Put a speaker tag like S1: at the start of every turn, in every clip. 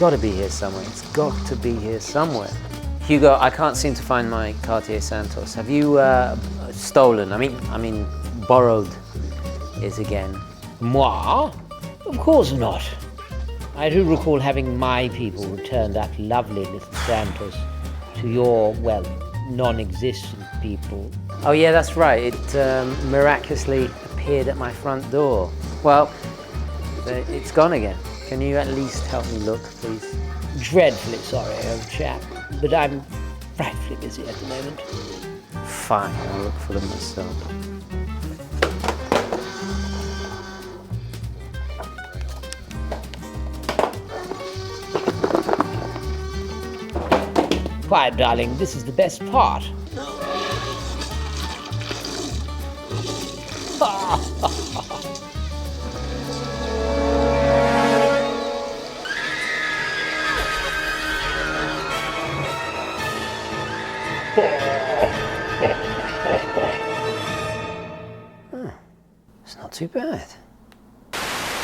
S1: got to be here somewhere. It's got to be here somewhere. Hugo, I can't seem to find my Cartier Santos. Have you stolen? I mean, borrowed is again.
S2: Moi? Of course not. I do recall having my people return that lovely little Santos to your, well, non-existent people.
S1: Oh yeah, that's right. It miraculously appeared at my front door. Well, it's gone again. Can you at least help me look, please?
S2: Dreadfully sorry, old chap, but I'm frightfully busy at the moment.
S1: Fine, I'll look for them myself.
S2: Quiet, darling, this is the best part.
S1: It's not too bad.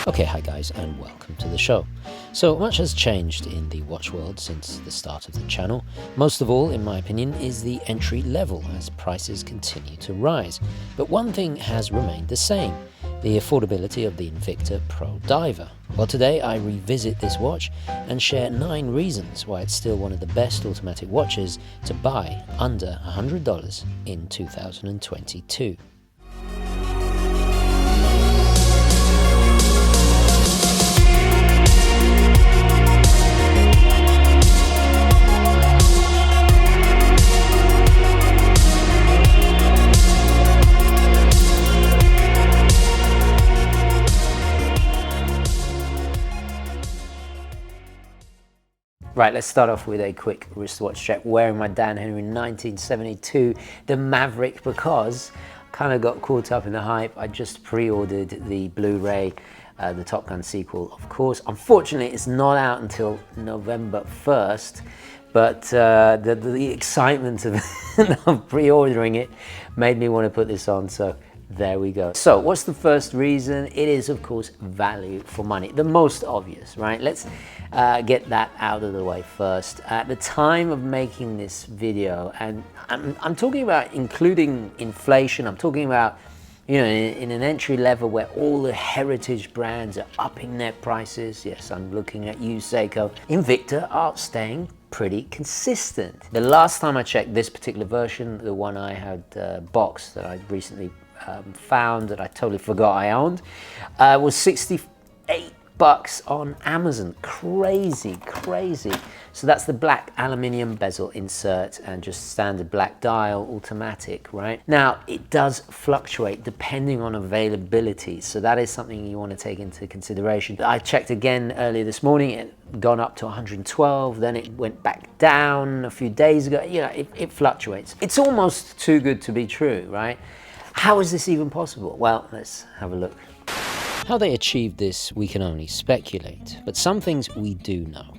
S3: Okay, hi guys, and welcome to the show. So much has changed in the watch world since the start of the channel. Most of all, in my opinion, is the entry level as prices continue to rise. But one thing has remained the same, the affordability of the Invicta Pro Diver. Well, today I revisit this watch and share 9 reasons why it's still one of the best automatic watches to buy under $100 in 2022.
S1: Right, let's start off with a quick wristwatch check. Wearing my Dan Henry 1972, the Maverick, because I kind of got caught up in the hype. I just pre-ordered the Blu-ray, the Top Gun sequel, of course. Unfortunately, it's not out until November 1st, but the excitement of pre-ordering it made me want to put this on, so there we go. So what's the first reason? It is, of course, value for money. The most obvious, right? Let's get that out of the way first. At the time of making this video, and I'm talking about including inflation, I'm talking about, you know, in an entry level where all the heritage brands are upping their prices. Yes, I'm looking at you, Seiko. Invicta are staying pretty consistent. The last time I checked this particular version, the one I had boxed that I recently found that I totally forgot I owned, was $68 on Amazon. Crazy. So that's the black aluminium bezel insert and just standard black dial, automatic, right? Now, it does fluctuate depending on availability, so that is something you want to take into consideration. I checked again earlier this morning, it had gone up to 112, then it went back down a few days ago. You know, it fluctuates. It's almost too good to be true, right? How is this even possible? Well, let's have a look.
S3: How they achieved this, we can only speculate, but some things we do know.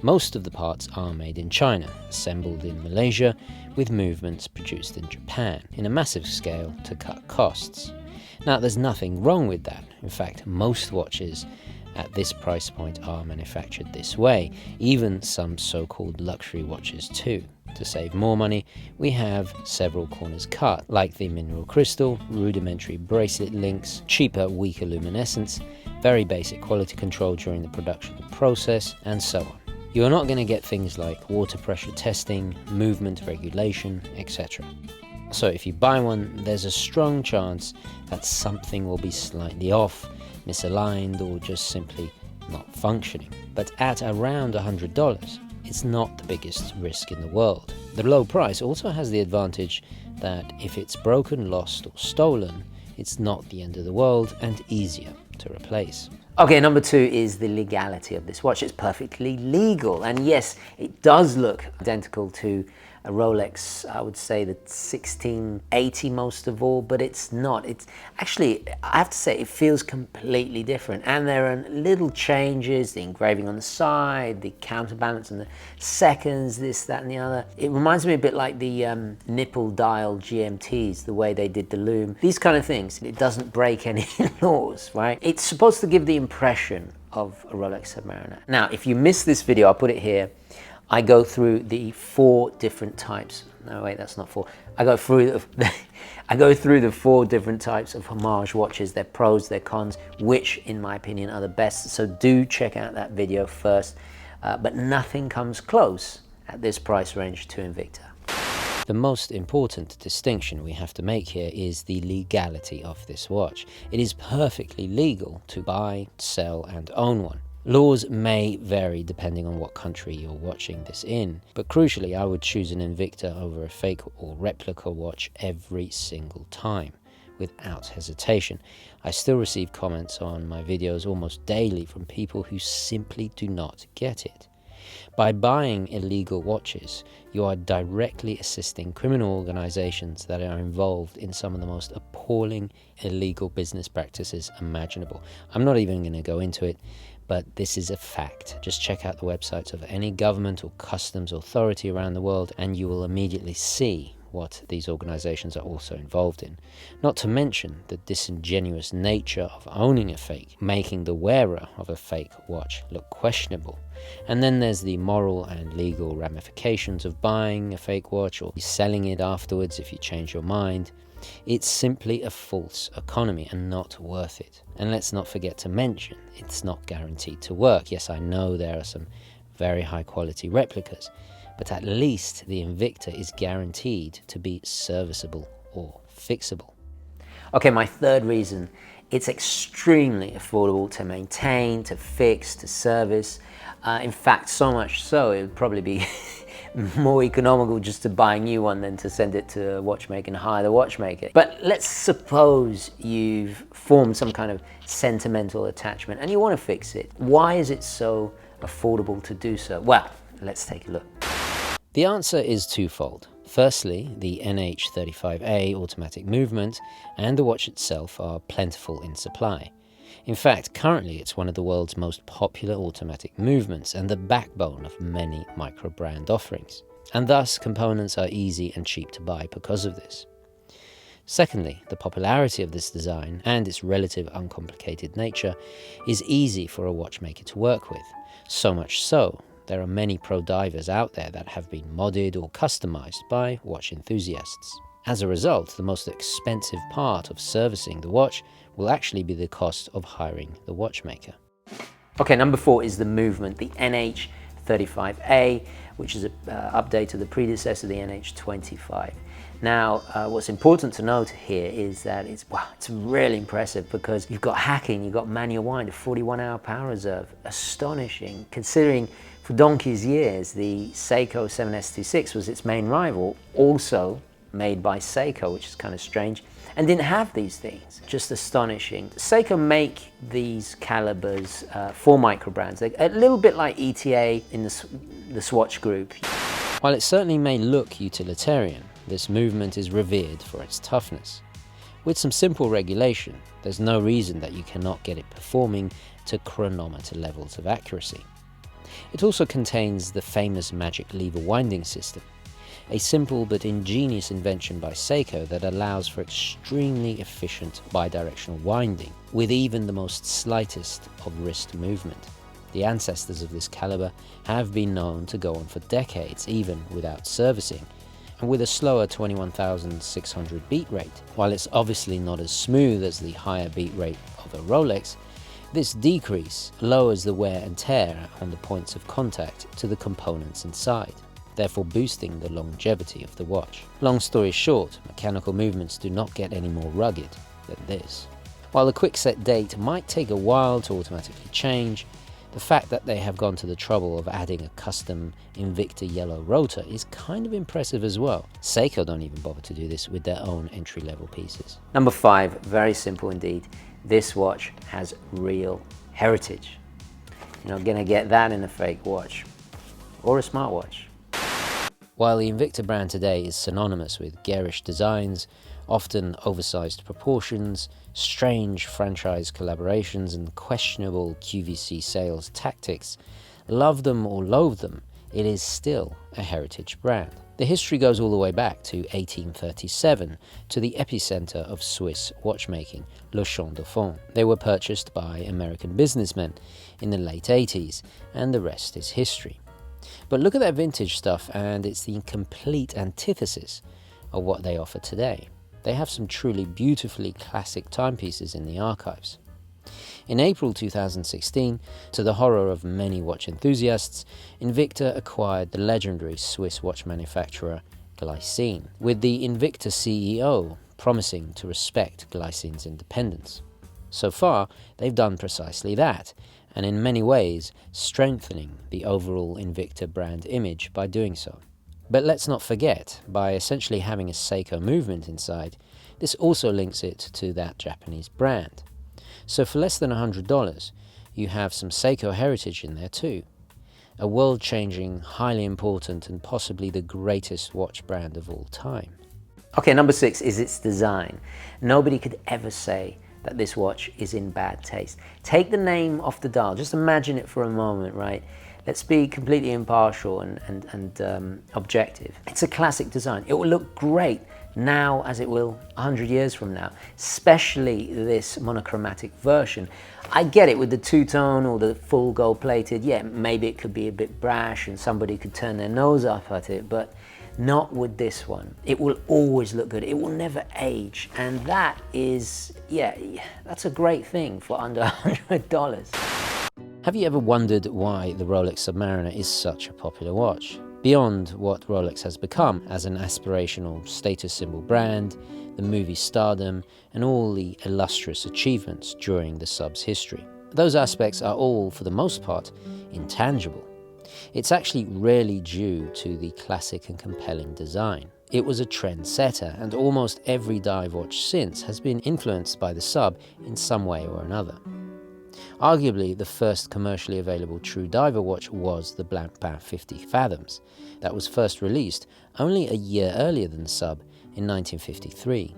S3: Most of the parts are made in China, assembled in Malaysia, with movements produced in Japan, in a massive scale to cut costs. Now, there's nothing wrong with that. In fact, most watches at this price point are manufactured this way, even some so-called luxury watches too. To save more money, we have several corners cut, like the mineral crystal, rudimentary bracelet links, cheaper, weaker luminescence, very basic quality control during the production process, and so on. You are not going to get things like water pressure testing, movement regulation, etc. So if you buy one, there's a strong chance that something will be slightly off, misaligned, or just simply not functioning. But at around $100, it's not the biggest risk in the world. The low price also has the advantage that if it's broken, lost, or stolen, it's not the end of the world and easier to replace.
S1: Okay, number 2 is the legality of this watch. It's perfectly legal, and yes, it does look identical to a Rolex, I would say the 1680 most of all, but it's not. It's actually, I have to say, it feels completely different. And there are little changes, the engraving on the side, the counterbalance and the seconds, this, that, and the other. It reminds me a bit like the nipple dial GMTs, the way they did the loom. These kind of things, it doesn't break any laws, right? It's supposed to give the impression of a Rolex Submariner. Now, if you missed this video, I'll put it here. I go through the 4 different types. No, wait, that's not 4. I go through the 4 different types of homage watches, their pros, their cons, which in my opinion are the best. So do check out that video first, but nothing comes close at this price range to Invicta.
S3: The most important distinction we have to make here is the legality of this watch. It is perfectly legal to buy, sell and own one. Laws may vary depending on what country you're watching this in, but crucially I would choose an Invicta over a fake or replica watch every single time, without hesitation. I still receive comments on my videos almost daily from people who simply do not get it. By buying illegal watches, you are directly assisting criminal organizations that are involved in some of the most appalling illegal business practices imaginable. I'm not even going to go into it, but this is a fact. Just check out the websites of any government or customs authority around the world and you will immediately see what these organizations are also involved in. Not to mention the disingenuous nature of owning a fake, making the wearer of a fake watch look questionable. And then there's the moral and legal ramifications of buying a fake watch or selling it afterwards if you change your mind. It's simply a false economy and not worth it. And let's not forget to mention, it's not guaranteed to work. Yes, I know there are some very high quality replicas, but at least the Invicta is guaranteed to be serviceable or fixable.
S1: Okay, my third reason, it's extremely affordable to maintain, to fix, to service. In fact, so much so, it would probably be more economical just to buy a new one than to send it to a watchmaker and hire the watchmaker. But let's suppose you've formed some kind of sentimental attachment and you want to fix it. Why is it so affordable to do so? Well, let's take a look.
S3: The answer is twofold. Firstly, the NH35A automatic movement and the watch itself are plentiful in supply. In fact, currently it's one of the world's most popular automatic movements and the backbone of many micro-brand offerings. And thus, components are easy and cheap to buy because of this. Secondly, the popularity of this design and its relative uncomplicated nature is easy for a watchmaker to work with. So much so, there are many pro divers out there that have been modded or customized by watch enthusiasts. As a result, the most expensive part of servicing the watch will actually be the cost of hiring the watchmaker.
S1: Okay, number 4 is the movement, the NH35A, which is an update to the predecessor, the NH25. Now, what's important to note here is that it's really impressive because you've got hacking, you've got manual wind, a 41-hour power reserve. Astonishing, considering for donkey's years, the Seiko 7S26 was its main rival, also made by Seiko, which is kind of strange, and didn't have these things. Just astonishing. Seiko make these calibers for micro brands. They're a little bit like ETA in the Swatch group.
S3: While it certainly may look utilitarian, this movement is revered for its toughness. With some simple regulation, there's no reason that you cannot get it performing to chronometer levels of accuracy. It also contains the famous magic lever winding system, a simple but ingenious invention by Seiko that allows for extremely efficient bidirectional winding with even the most slightest of wrist movement. The ancestors of this caliber have been known to go on for decades even without servicing, and with a slower 21,600 beat rate. While it's obviously not as smooth as the higher beat rate of a Rolex, this decrease lowers the wear and tear on the points of contact to the components inside, therefore boosting the longevity of the watch. Long story short, mechanical movements do not get any more rugged than this. While the quick set date might take a while to automatically change, the fact that they have gone to the trouble of adding a custom Invicta yellow rotor is kind of impressive as well. Seiko don't even bother to do this with their own entry-level pieces.
S1: Number 5, very simple indeed. This watch has real heritage. You're not gonna get that in a fake watch or a smartwatch.
S3: While the Invicta brand today is synonymous with garish designs, often oversized proportions, strange franchise collaborations and questionable QVC sales tactics, love them or loathe them, it is still a heritage brand. The history goes all the way back to 1837, to the epicenter of Swiss watchmaking, Le Champ de Fonds. They were purchased by American businessmen in the late 80s, and the rest is history. But look at that vintage stuff, and it's the complete antithesis of what they offer today. They have some truly beautifully classic timepieces in the archives. In April 2016, to the horror of many watch enthusiasts, Invicta acquired the legendary Swiss watch manufacturer Glycine, with the Invicta CEO promising to respect Glycine's independence. So far, they've done precisely that, and in many ways strengthening the overall Invicta brand image by doing so. But let's not forget, by essentially having a Seiko movement inside, this also links it to that Japanese brand. So for less than $100, you have some Seiko heritage in there too. A world-changing, highly important, and possibly the greatest watch brand of all time.
S1: Okay, number 6 is its design. Nobody could ever say that this watch is in bad taste. Take the name off the dial, just imagine it for a moment, right? Let's be completely impartial and objective. It's a classic design. It will look great now as it will 100 years from now, especially this monochromatic version. I get it with the two-tone or the full gold-plated, yeah, maybe it could be a bit brash and somebody could turn their nose up at it, but not with this one. It will always look good. It will never age, and that is, yeah, that's a great thing for under $100.
S3: Have you ever wondered why the Rolex Submariner is such a popular watch? Beyond what Rolex has become as an aspirational status symbol brand, the movie stardom, and all the illustrious achievements during the sub's history. Those aspects are all, for the most part, intangible. It's actually rarely due to the classic and compelling design. It was a trendsetter, and almost every dive watch since has been influenced by the sub in some way or another. Arguably, the first commercially available true diver watch was the Blancpain 50 Fathoms, that was first released only a year earlier than the sub in 1953.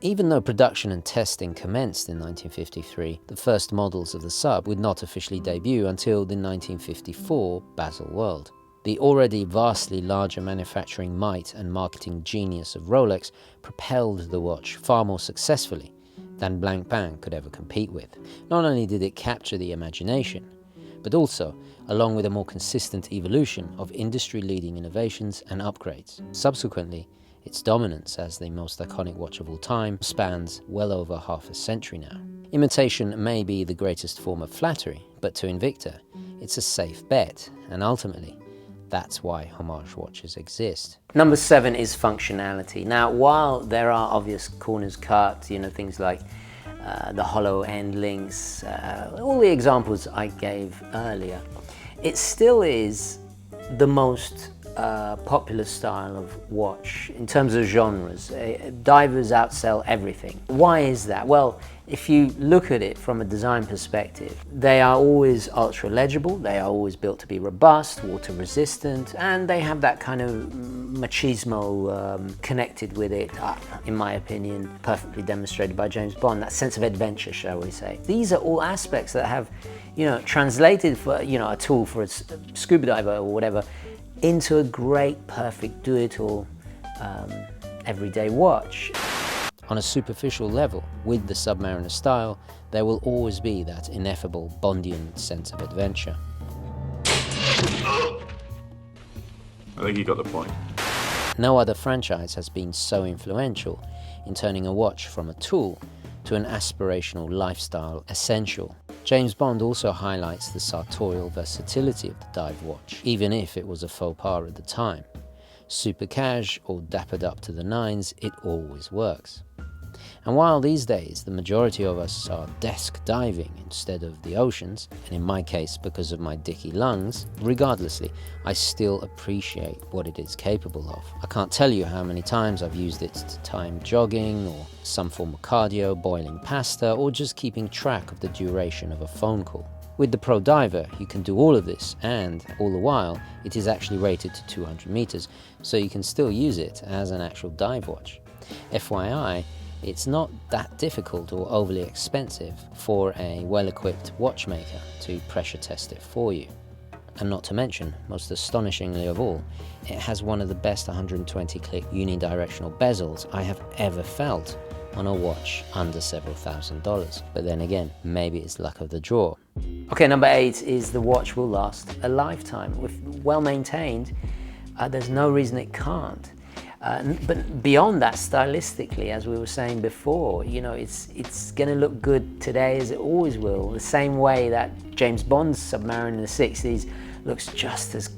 S3: Even though production and testing commenced in 1953, the first models of the sub would not officially debut until the 1954 Basel World. The already vastly larger manufacturing might and marketing genius of Rolex propelled the watch far more successfully than Blancpain could ever compete with. Not only did it capture the imagination, but also, along with a more consistent evolution of industry-leading innovations and upgrades. Subsequently, its dominance as the most iconic watch of all time spans well over half a century now. Imitation may be the greatest form of flattery, but to Invicta, it's a safe bet, and ultimately, that's why homage watches exist.
S1: Number 7 is functionality. Now, while there are obvious corners cut, you know, things like the hollow end links, all the examples I gave earlier, it still is the most popular style of watch in terms of genres. Divers outsell everything. Why is that? Well, if you look at it from a design perspective, they are always ultra legible, they are always built to be robust, water resistant, and they have that kind of machismo connected with it, in my opinion, perfectly demonstrated by James Bond, that sense of adventure, shall we say. These are all aspects that have, you know, translated for, you know, a tool for a scuba diver or whatever, into a great, perfect, do-it-all everyday watch.
S3: On a superficial level, with the Submariner style, there will always be that ineffable Bondian sense of adventure.
S4: I think you got the point.
S3: No other franchise has been so influential in turning a watch from a tool to an aspirational lifestyle essential. James Bond also highlights the sartorial versatility of the dive watch, even if it was a faux pas at the time. Super cash or dappered up to the nines, it always works. And while these days the majority of us are desk diving instead of the oceans, and in my case because of my dicky lungs, regardlessly, I still appreciate what it is capable of. I can't tell you how many times I've used it to time jogging or some form of cardio, boiling pasta, or just keeping track of the duration of a phone call. With the Pro Diver, you can do all of this, and all the while, it is actually rated to 200 meters, so you can still use it as an actual dive watch. FYI, it's not that difficult or overly expensive for a well-equipped watchmaker to pressure test it for you. And not to mention, most astonishingly of all, it has one of the best 120-click unidirectional bezels I have ever felt on a watch under several $1,000s. But then again, maybe it's luck of the draw.
S1: Okay, number 8 is the watch will last a lifetime. If well maintained, there's no reason it can't. But beyond that, stylistically, as we were saying before, you know, it's going to look good today as it always will. The same way that James Bond's Submariner in the 60s looks just as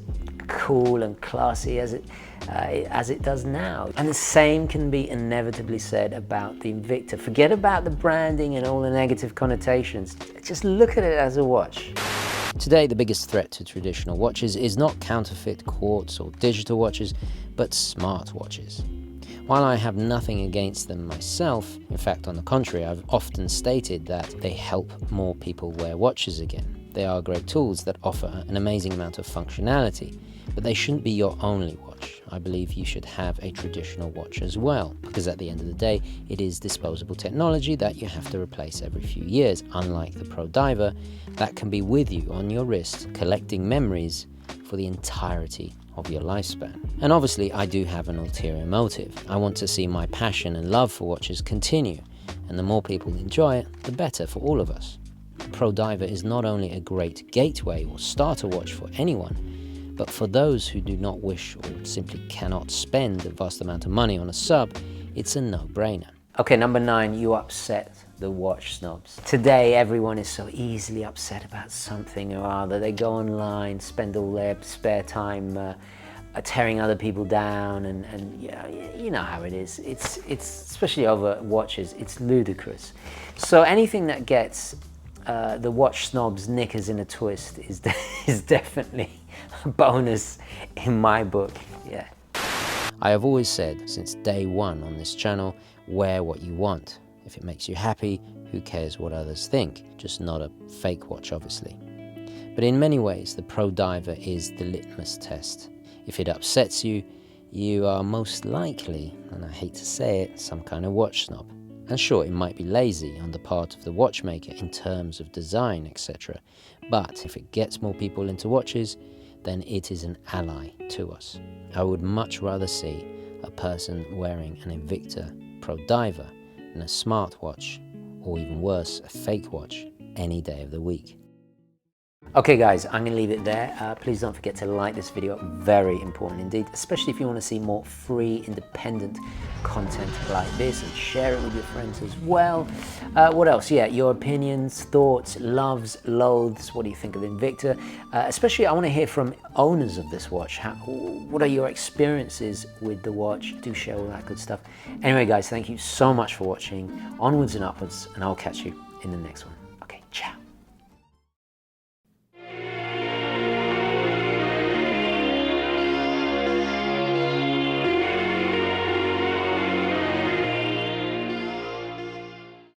S1: cool and classy as it does now. And the same can be inevitably said about the Invicta. Forget about the branding and all the negative connotations. Just look at it as a watch.
S3: Today, the biggest threat to traditional watches is not counterfeit quartz or digital watches, but smart watches. While I have nothing against them myself, in fact, on the contrary, I've often stated that they help more people wear watches again. They are great tools that offer an amazing amount of functionality, but they shouldn't be your only watch. I believe you should have a traditional watch as well, because at the end of the day, it is disposable technology that you have to replace every few years, unlike the Pro Diver that can be with you on your wrist, collecting memories for the entirety of your lifespan. And obviously, I do have an ulterior motive. I want to see my passion and love for watches continue, and the more people enjoy it, the better for all of us. Pro Diver is not only a great gateway or starter watch for anyone, but for those who do not wish or simply cannot spend a vast amount of money on a sub, it's a no-brainer.
S1: Okay, number 9, you upset the watch snobs. Today, everyone is so easily upset about something or other. They go online, spend all their spare time tearing other people down, and you know how it is. It's especially over watches, it's ludicrous. So anything that gets the watch snob's knickers in a twist is definitely a bonus in my book, yeah.
S3: I have always said since day one on this channel, wear what you want. If it makes you happy, who cares what others think? Just not a fake watch, obviously. But in many ways, the Pro Diver is the litmus test. If it upsets you, you are most likely, and I hate to say it, some kind of watch snob. And sure, it might be lazy on the part of the watchmaker in terms of design, etc. But if it gets more people into watches, then it is an ally to us. I would much rather see a person wearing an Invicta Pro Diver than a smartwatch, or even worse, a fake watch, any day of the week.
S1: Okay guys, I'm going to leave it there. Please don't forget to like this video, very important indeed, especially if you want to see more free, independent content like this, and share it with your friends as well. What else? Yeah, your opinions, thoughts, loves, loathes, what do you think of Invicta? Especially I want to hear from owners of this watch. What are your experiences with the watch? Do share all that good stuff. Anyway guys, thank you so much for watching. Onwards and upwards, and I'll catch you in the next one.